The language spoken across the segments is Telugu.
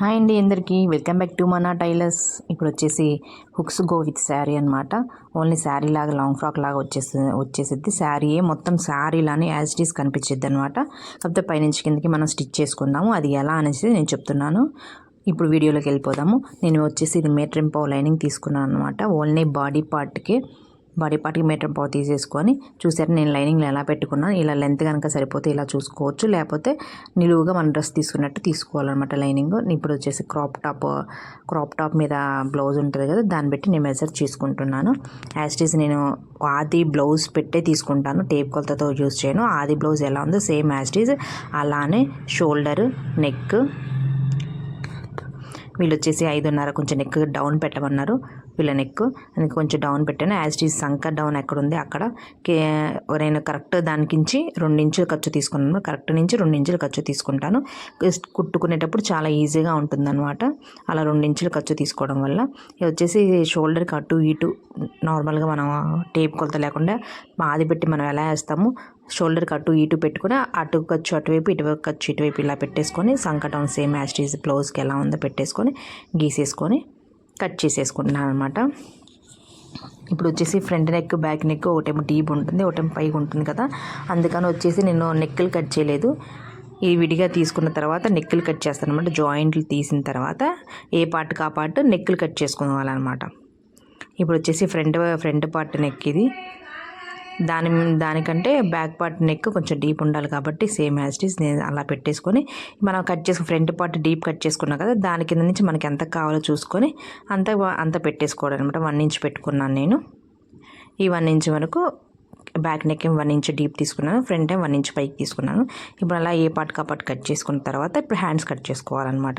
హాయ్ అండి అందరికీ వెల్కమ్ బ్యాక్ టు మన టైలర్స్. ఇప్పుడు వచ్చేసి హుక్స్ గో విత్ శారీ అనమాట. ఓన్లీ శారీ లాగా లాంగ్ ఫ్రాక్ లాగా వచ్చేసిద్ది. శారీయే మొత్తం శారీలానే యాజ్ ఇట్ ఈస్ కనిపించిద్ది అనమాట. కాకపోతే పైనుంచి కిందకి మనం స్టిచ్ చేసుకుందాము. అది ఎలా అనేసి నేను చెప్తున్నాను. ఇప్పుడు వీడియోలోకి వెళ్ళిపోదాము. నేను వచ్చేసి ఇది మీటర్ ఇంపావు లైనింగ్ తీసుకున్నాను అనమాట. ఓన్లీ బాడీ పార్ట్కి మీటర్ ఇంపావు తీసేసుకొని చూసారు నేను లైనింగ్లో ఎలా పెట్టుకున్నాను. ఇలా లెంత్ కనుక సరిపోతే ఇలా చూసుకోవచ్చు, లేకపోతే నిలువుగా మన డ్రెస్ తీసుకున్నట్టు తీసుకోవాలన్నమాట లైనింగ్. ఇప్పుడు వచ్చేసి క్రాప్ టాప్ మీద బ్లౌజ్ ఉంటుంది కదా, దాన్ని బట్టి నేను మెజర్ చేసుకుంటున్నాను. యాజ్ ఇట్ ఈస్ నేను ఆది బ్లౌజ్ పెట్టే తీసుకుంటాను, టేప్ కొలతతో యూజ్ చేయను. ఆది బ్లౌజ్ ఎలా ఉందో సేమ్ యాజ్ ఇట్ ఈస్ అలానే షోల్డర్, నెక్. వీళ్ళు వచ్చేసి 5.5 కొంచెం నెక్ డౌన్ పెట్టమన్నారు. వీళ్ళ నెక్ అందుకు కొంచెం డౌన్ పెట్టాను. యాజ్ ఇట్ ఈస్ సంక డౌన్ ఎక్కడ ఉంది అక్కడ నేను కరెక్ట్ దానికించి 2 ఇంచులు ఖర్చు తీసుకున్నాను. కరెక్ట్ నుంచి 2 ఇంచులు ఖర్చు తీసుకుంటాను. కుట్టుకునేటప్పుడు చాలా ఈజీగా ఉంటుందన్నమాట అలా 2 ఇంచులు ఖర్చు తీసుకోవడం వల్ల. ఇది వచ్చేసి షోల్డర్కి అటు ఇటు నార్మల్గా మనం టేప్ కొలత లేకుండా ఆది పెట్టి మనం ఎలా వేస్తాము షోల్డర్కి అటు ఇటు పెట్టుకుని అటు ఖర్చు అటువైపు, ఇటువైపు ఖర్చు ఇటువైపు ఇలా పెట్టేసుకొని సంక down same as it is బ్లౌజ్కి ఎలా ఉందో పెట్టేసుకొని గీసేసుకొని కట్ చేసేసుకుంటున్నాను అనమాట. ఇప్పుడు వచ్చేసి ఫ్రంట్ నెక్, బ్యాక్ నెక్ ఒకటేమో డీప్ ఉంటుంది, ఒకటేమో పైకి ఉంటుంది కదా. అందుకని వచ్చేసి నేను నెక్కులు కట్ చేయలేదు. ఈ విడిగా తీసుకున్న తర్వాత నెక్కులు కట్ చేస్తాను అనమాట. జాయింట్లు తీసిన తర్వాత ఏ పార్ట్కి ఆ పార్ట్ నెక్కులు కట్ చేసుకోవాలన్నమాట. ఇప్పుడు వచ్చేసి ఫ్రంట్ పార్ట్ నెక్ ఇది. దానికంటే బ్యాక్ పార్ట్ నెక్ కొంచెం డీప్ ఉండాలి కాబట్టి సేమ్ యాజ్ ఇట్ ఈస్ నేను అలా పెట్టేసుకొని మనం కట్ చేసుకుని ఫ్రంట్ పార్ట్ డీప్ కట్ చేసుకున్నాం కదా, దాని కింద నుంచి మనకి ఎంత కావాలో చూసుకొని అంత పెట్టేసుకోవడం అనమాట. 1 ఇంచ్ పెట్టుకున్నాను నేను. ఈ 1 ఇంచ్ వరకు బ్యాక్ నెక్ 1 ఇంచ్ డీప్ తీసుకున్నాను, ఫ్రంట్ 1 ఇంచ్ పైకి తీసుకున్నాను. ఇప్పుడు అలా ఏ పార్ట్కి ఆ పార్ట్ కట్ చేసుకున్న తర్వాత ఇప్పుడు హ్యాండ్స్ కట్ చేసుకోవాలన్నమాట.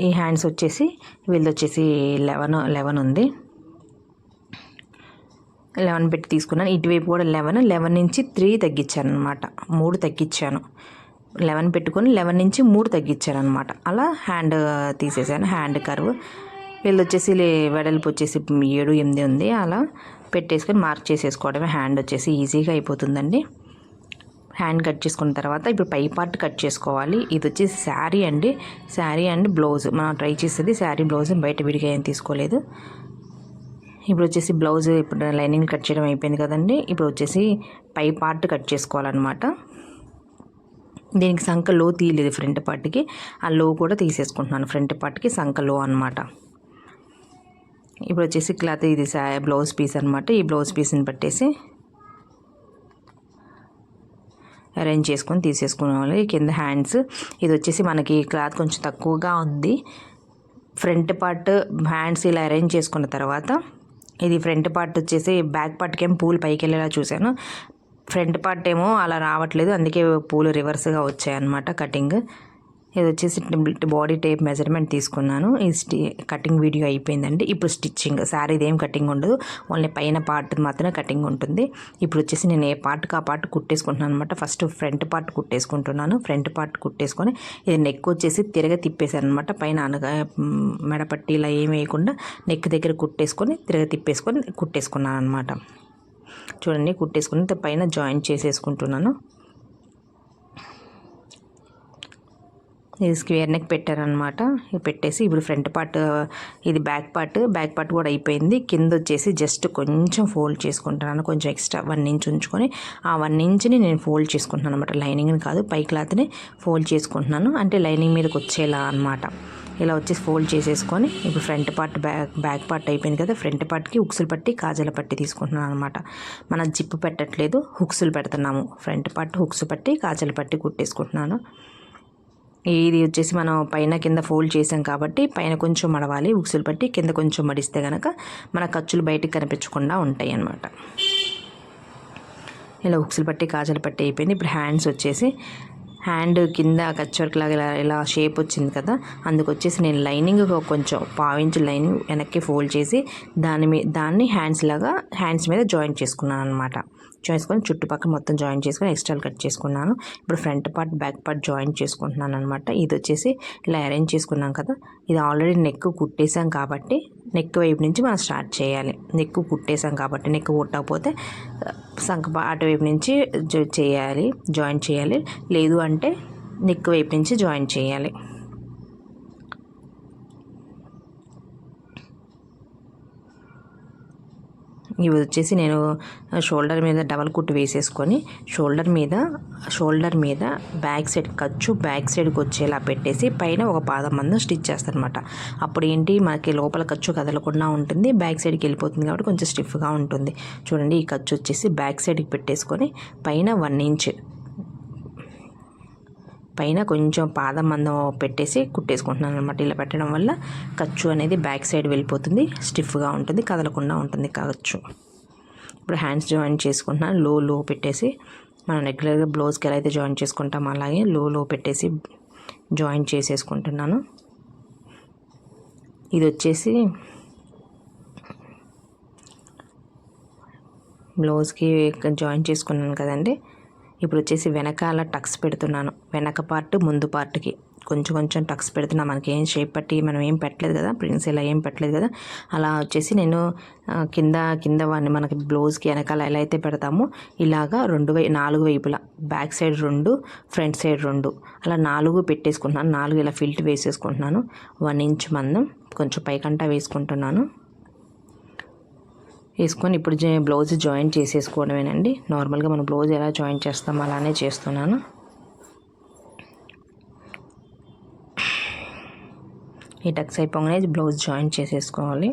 ఈ హ్యాండ్స్ వచ్చేసి వీళ్ళది వచ్చేసి 11 ఉంది. 11 పెట్టి తీసుకున్నాను. ఇటువైపు కూడా 11 నుంచి 3 తగ్గించాను అనమాట. 3 తగ్గించాను. 11 పెట్టుకొని 11 నుంచి 3 తగ్గించాను అనమాట. అలా హ్యాండ్ తీసేసాను. హ్యాండ్ కర్వ్ వీళ్ళు వచ్చేసి వెడల్పు వచ్చేసి 7, 8 ఉంది. అలా పెట్టేసుకొని మార్క్ చేసేసుకోవడమే. హ్యాండ్ వచ్చేసి ఈజీగా అయిపోతుందండి. హ్యాండ్ కట్ చేసుకున్న తర్వాత ఇప్పుడు పై పార్ట్ కట్ చేసుకోవాలి. ఇది వచ్చేసి శారీ అండ్ బ్లౌజ్ మనం ట్రై చేసేది శారీ బ్లౌజ్, బయట విడిగా ఏం తీసుకోలేదు. ఇప్పుడు వచ్చేసి బ్లౌజ్ ఇప్పుడు లైనింగ్ కట్ చేయడం అయిపోయింది కదండి. ఇప్పుడు వచ్చేసి పై పార్ట్ కట్ చేసుకోవాలన్నమాట. దీనికి సంక లో తీయలేదు ఫ్రంట్ పార్ట్కి, ఆ లో కూడా తీసేసుకుంటున్నాను. ఫ్రంట్ పార్ట్కి సంక లో అనమాట. ఇప్పుడు వచ్చేసి క్లాత్ ఇది బ్లౌజ్ పీస్ అనమాట. ఈ బ్లౌజ్ పీస్ని పట్టేసి అరేంజ్ చేసుకొని తీసేసుకోవాలి. కింద హ్యాండ్స్ ఇది వచ్చేసి మనకి క్లాత్ కొంచెం తక్కువగా ఉంది. ఫ్రంట్ పార్ట్ హ్యాండ్స్ ఇలా అరేంజ్ చేసుకున్న తర్వాత ఇది ఫ్రంట్ పార్ట్ వచ్చేసి బ్యాక్ పార్ట్కి ఏమో పూలు పైకి వెళ్ళేలా చూశాను. ఫ్రంట్ పార్ట్ ఏమో అలా రావట్లేదు, అందుకే పూలు రివర్స్గా వచ్చాయన్నమాట కటింగ్. ఇది వచ్చేసి బాడీ టేప్ మెజర్మెంట్ తీసుకున్నాను. ఈ కటింగ్ వీడియో అయిపోయిందండి. ఇప్పుడు స్టిచ్చింగ్. శారీది ఏం కటింగ్ ఉండదు, ఓన్లీ పైన పార్ట్ మాత్రమే కటింగ్ ఉంటుంది. ఇప్పుడు వచ్చేసి నేను ఏ పార్ట్కి ఆ పార్ట్ కుట్టేసుకుంటున్నాను అనమాట. ఫస్ట్ ఫ్రంట్ పార్ట్ కుట్టేసుకుంటున్నాను. ఫ్రంట్ పార్ట్ కుట్టేసుకొని ఇది నెక్ వచ్చేసి తిప్పేశాను అనమాట. పైన అనగా మెడపట్టి ఇలా ఏం వేయకుండా నెక్ దగ్గర కుట్టేసుకొని తిప్పేసుకొని కుట్టేసుకున్నాను అనమాట. చూడండి కుట్టేసుకుని పైన జాయింట్ చేసేసుకుంటున్నాను. ఇది స్క్వేర్ నెక్ పెట్టారనమాట. ఇది పెట్టేసి ఇప్పుడు ఫ్రంట్ పార్ట్ ఇది బ్యాక్ పార్ట్ కూడా అయిపోయింది. కింద వచ్చేసి జస్ట్ కొంచెం ఫోల్డ్ చేసుకుంటున్నాను. కొంచెం ఎక్స్ట్రా 1 ఇంచ్ ఉంచుకొని ఆ 1 ఇంచ్ని నేను ఫోల్డ్ చేసుకుంటున్నాను అనమాట. లైనింగ్ని కాదు, పై క్లాత్ని ఫోల్డ్ చేసుకుంటున్నాను. అంటే లైనింగ్ మీదకి వచ్చేలా అనమాట. ఇలా వచ్చేసి ఫోల్డ్ చేసేసుకొని ఇప్పుడు ఫ్రంట్ పార్ట్ బ్యాక్ పార్ట్ అయిపోయింది కదా. ఫ్రంట్ పార్ట్కి హుక్స్లు పట్టి కాజల పట్టి తీసుకుంటున్నాను అనమాట. మనం జిప్పు పెట్టట్లేదు, హుక్స్లు పెడుతున్నాము. ఫ్రంట్ పార్ట్ హుక్స్ పట్టి కాజల పట్టి కుట్టేసుకుంటున్నాను. ఇది వచ్చేసి మనం పైన కింద ఫోల్డ్ చేసాం కాబట్టి పైన కొంచెం మడవాలి ఉక్సులు పట్టి, కింద కొంచెం మడిస్తే కనుక మన ఖర్చులు బయటికి కనిపించకుండా ఉంటాయి అన్నమాట. ఇలా ఉక్సులు పట్టి కాజలు పట్టి అయిపోయింది. ఇప్పుడు హ్యాండ్స్ వచ్చేసి హ్యాండ్ కింద కచ్ వర్క్ లాగా ఇలా షేప్ వచ్చింది కదా, అందుకు వచ్చేసి నేను లైనింగ్ కొంచెం 1/2 ఇంచ్ లైనింగ్ వెనక్కి ఫోల్డ్ చేసి దాన్ని హ్యాండ్స్ మీద జాయింట్ చేసుకున్నాను అనమాట. చేసుకొని చుట్టుపక్కల మొత్తం జాయింట్ చేసుకొని ఎక్స్ట్రాలు కట్ చేసుకున్నాను. ఇప్పుడు front part back part joint చేసుకుంటున్నాను అనమాట. ఇది వచ్చేసి ఇలా అరేంజ్ చేసుకున్నాం కదా, ఇది ఆల్రెడీ నెక్ కుట్టేసాం కాబట్టి నెక్ వైపు నుంచి మనం స్టార్ట్ చేయాలి. నెక్ కుట్టేసాం కాబట్టి నెక్ కుట్టకపోతే అటువైపు నుంచి జాయింట్ చేయాలి. లేదు అంటే నెక్ వైపు నుంచి జాయింట్ చేయాలి. ఇవి వచ్చేసి నేను షోల్డర్ మీద డబల్ కుట్టు వేసేసుకొని షోల్డర్ మీద బ్యాక్ సైడ్ ఖర్చు బ్యాక్ సైడ్కి వచ్చేలా పెట్టేసి పైన ఒక పాదం మందం స్టిచ్ చేస్తాను అనమాట. అప్పుడు ఏంటి మనకి లోపల ఖర్చు కదలకుండా ఉంటుంది, బ్యాక్ సైడ్కి వెళ్ళిపోతుంది కాబట్టి కొంచెం స్టిఫ్గా ఉంటుంది. చూడండి, ఈ ఖర్చు వచ్చేసి బ్యాక్ సైడ్కి పెట్టేసుకొని పైన 1 ఇంచ్ పైన కొంచెం పాదం మందం పెట్టేసి కుట్టేసుకుంటున్నాను అనమాట. ఇలా పెట్టడం వల్ల ఖర్చు అనేది బ్యాక్ సైడ్ వెళ్ళిపోతుంది, స్టిఫ్గా ఉంటుంది, కదలకుండా ఉంటుంది ఖర్చు. ఇప్పుడు హ్యాండ్స్ జాయిన్ చేసుకుంటున్నాను. లో పెట్టేసి మనం రెగ్యులర్గా బ్లౌజ్కి ఎలా అయితే జాయిన్ చేసుకుంటాం అలాగే లో పెట్టేసి జాయిన్ చేసేసుకుంటున్నాను. ఇది వచ్చేసి బ్లౌజ్కి జాయిన్ చేసుకున్నాను కదండి. ఇప్పుడు వచ్చేసి వెనకాల టక్స్ పెడుతున్నాను. వెనక పార్ట్ ముందు పార్ట్కి కొంచెం టక్స్ పెడుతున్నా. మనకి ఏం షేప్ పట్టి మనం ఏం పెట్టలేదు కదా, ప్రింట్స్ ఇలా ఏం పెట్టలేదు కదా. అలా వచ్చేసి నేను కింద వాడిని మనకి బ్లౌజ్కి వెనకాల ఎలా అయితే పెడతామో ఇలాగా 4 వైపులా బ్యాక్ సైడ్ 2 ఫ్రంట్ సైడ్ 2 అలా 4 పెట్టేసుకుంటున్నాను. 4 ఇలా ఫిల్ట్ వేసేసుకుంటున్నాను. 1 ఇంచ్ మందం కొంచెం పైకంటా వేసుకుంటున్నాను. వేసుకొని ఇప్పుడు బ్లౌజ్ జాయిన్ చేసేసుకోవడమేనండి. నార్మల్గా మనం బ్లౌజ్ ఎలా జాయిన్ చేస్తామో అలానే చేస్తున్నాను. ఈ టక్స్ అయిపోగానే బ్లౌజ్ జాయిన్ చేసేసుకోవాలి.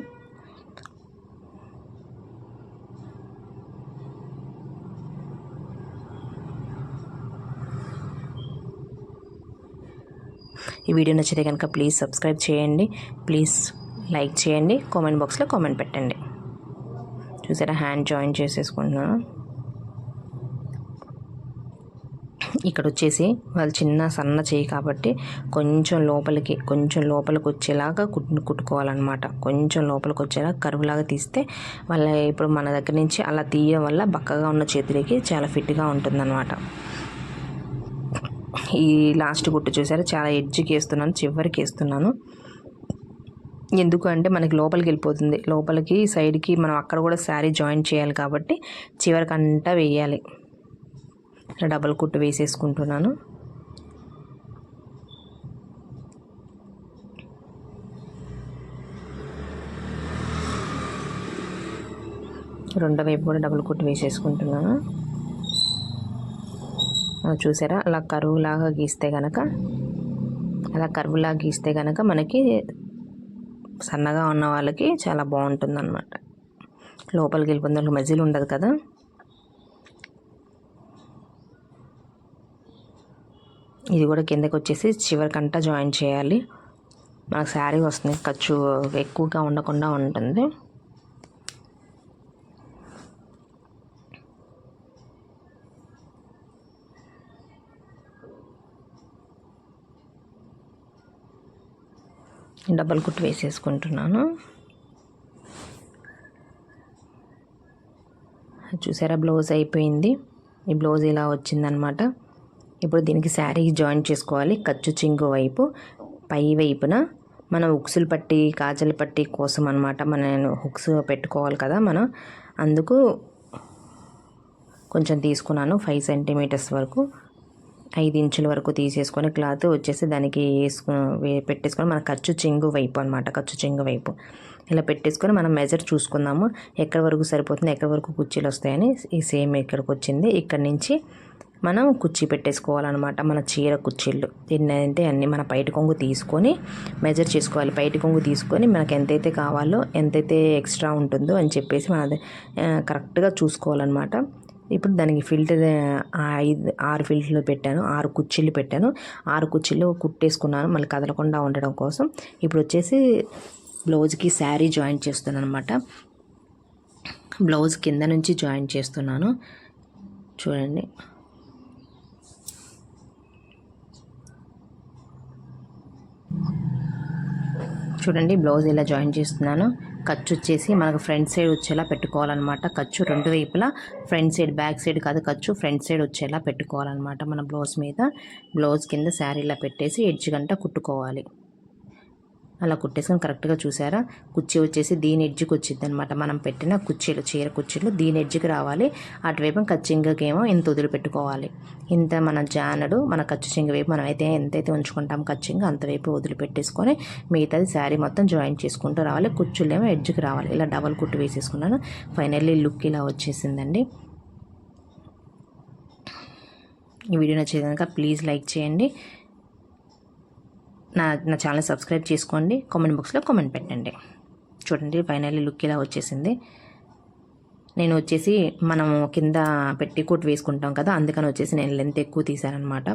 ఈ వీడియో నచ్చితే కనుక ప్లీజ్ సబ్స్క్రైబ్ చేయండి, ప్లీజ్ లైక్ చేయండి, కామెంట్ బాక్స్లో కామెంట్ పెట్టండి. చూసారా, హ్యాండ్ జాయిన్ చేసేసుకుంటున్నాను. ఇక్కడ వచ్చేసి వాళ్ళు చిన్న సన్న చేయి కాబట్టి కొంచెం లోపలికి వచ్చేలాగా కుట్టుకోవాలన్నమాట. కొంచెం లోపలికి వచ్చేలా కరువులాగా తీస్తే వాళ్ళ ఇప్పుడు మన దగ్గర నుంచి అలా తీయడం వల్ల బక్కగా ఉన్న చేతులకి చాలా ఫిట్గా ఉంటుందన్నమాట. ఈ లాస్ట్ కుట్టు చూసారా, చాలా ఎడ్జ్కి వేస్తున్నాను, చివరికి వేస్తున్నాను. ఎందుకు అంటే మనకి లోపలికి వెళ్ళిపోతుంది, లోపలికి సైడ్కి మనం అక్కడ కూడా శారీ జాయిన్ చేయాలి కాబట్టి చివరికి అంతా వేయాలి. డబల్ కుట్టు వేసేసుకుంటున్నాను. రెండో వైపు కూడా డబల్ కుట్టు వేసేసుకుంటున్నాను. చూసారా, అలా కరువులాగా గీస్తే కనుక మనకి సన్నగా ఉన్న వాళ్ళకి చాలా బాగుంటుంది అన్నమాట. లోపలికి వెళ్ళిపోతుంది, దానికి మజిల్ ఉండదు కదా. ఇది కూడా కిందకి వచ్చేసి చివరికంటా జాయిన్ చేయాలి. మనకు శారీ వస్తుంది, ఖర్చు ఎక్కువగా ఉండకుండా ఉంటుంది. డబల్ కుట్టు వేసేసుకుంటున్నాను. చూసారా, బ్లౌజ్ అయిపోయింది. ఈ బ్లౌజ్ ఇలా వచ్చిందనమాట. ఇప్పుడు దీనికి శారీ జాయిన్ చేసుకోవాలి. ఖర్చు చింగు వైపు పై వైపున మనం హుక్స్లు పట్టి కాజల్ పట్టి కోసం అనమాట. మనం హుక్స్ పెట్టుకోవాలి కదా మనం, అందుకు కొంచెం తీసుకున్నాను. 5 సెంటీమీటర్స్ వరకు 5 ఇంచుల వరకు తీసేసుకొని క్లాత్ వచ్చేసి దానికి పెట్టేసుకొని మన ఖర్చు చింగు వైపు అనమాట. ఖర్చు చింగు వైపు ఇలా పెట్టేసుకొని మనం మెజర్ చూసుకుందాము, ఎక్కడి వరకు సరిపోతుంది, ఎక్కడి వరకు కుర్చీలు వస్తాయని. ఈ సేమ్ ఇక్కడికి వచ్చింది. ఇక్కడి నుంచి మనం కుర్చీ పెట్టేసుకోవాలన్నమాట. మన చీర కుర్చీలు ఎన్నైతే అన్నీ మన పైట కొంగు తీసుకొని మెజర్ చేసుకోవాలి. పైట కొంగు తీసుకొని మనకు ఎంతైతే కావాలో, ఎంతైతే ఎక్స్ట్రా ఉంటుందో అని చెప్పేసి మనం అది కరెక్ట్గా చూసుకోవాలన్నమాట. ఇప్పుడు దానికి ఫిల్టర్ 6 ఫిల్టర్లు పెట్టాను, 6 కుర్చీలు పెట్టాను. 6 కుర్చీలు కుట్టేసుకున్నాను మళ్ళీ కదలకుండా ఉండడం కోసం. ఇప్పుడు వచ్చేసి బ్లౌజ్కి శారీ జాయిన్ చేస్తున్నాను అనమాట. బ్లౌజ్ కింద నుంచి జాయిన్ చేస్తున్నాను. చూడండి, బ్లౌజ్ ఇలా జాయిన్ చేస్తున్నాను. ఖర్చు వచ్చేసి మనకు ఫ్రంట్ సైడ్ వచ్చేలా పెట్టుకోవాలన్నమాట. ఖర్చు 2 వైపులా ఫ్రంట్ సైడ్, బ్యాక్ సైడ్ కాదు, ఖర్చు ఫ్రంట్ సైడ్ వచ్చేలా పెట్టుకోవాలన్నమాట. మన బ్లౌజ్ మీద బ్లౌజ్ కింద శారీలా పెట్టేసి ఎడ్జ్ గంట కుట్టుకోవాలి. అలా కుట్టేసుకొని కరెక్ట్గా చూసారా, కుర్చీ వచ్చేసి దీని ఎడ్జ్కి వచ్చింది అనమాట. మనం పెట్టిన కుర్చీలు, చీర కుర్చీలు దీని ఎడ్జ్కి రావాలి. అటువైపు కచ్చింగకి ఏమో ఇంత వదిలిపెట్టుకోవాలి. ఇంత మన జానడు మన ఖర్చు చింగ వైపు మనం అయితే ఎంతైతే ఉంచుకుంటాం కచ్చింగ అంతవైపు వదిలిపెట్టేసుకొని మిగతాది శారీ మొత్తం జాయిన్ చేసుకుంటూ రావాలి. కుర్చీలు ఏమో ఎడ్జ్కి రావాలి. ఇలా డబల్ కుట్టు వేసేసుకున్నాను. ఫైనల్లీ లుక్ ఇలా వచ్చేసిందండి. ఈ వీడియో నచ్చేది కనుక ప్లీజ్ లైక్ చేయండి. నా ఛానల్ సబ్స్క్రైబ్ చేసుకోండి. కామెంట్ బాక్స్లో కామెంట్ పెట్టండి. చూడండి ఫైనల్లీ లుక్ ఇలా వచ్చేసింది. నేను వచ్చేసి మనము కింద పెట్టి కోట్ వేసుకుంటాం కదా, అందుకని వచ్చేసి నేను లెంత్ ఎక్కువ తీసానమాట.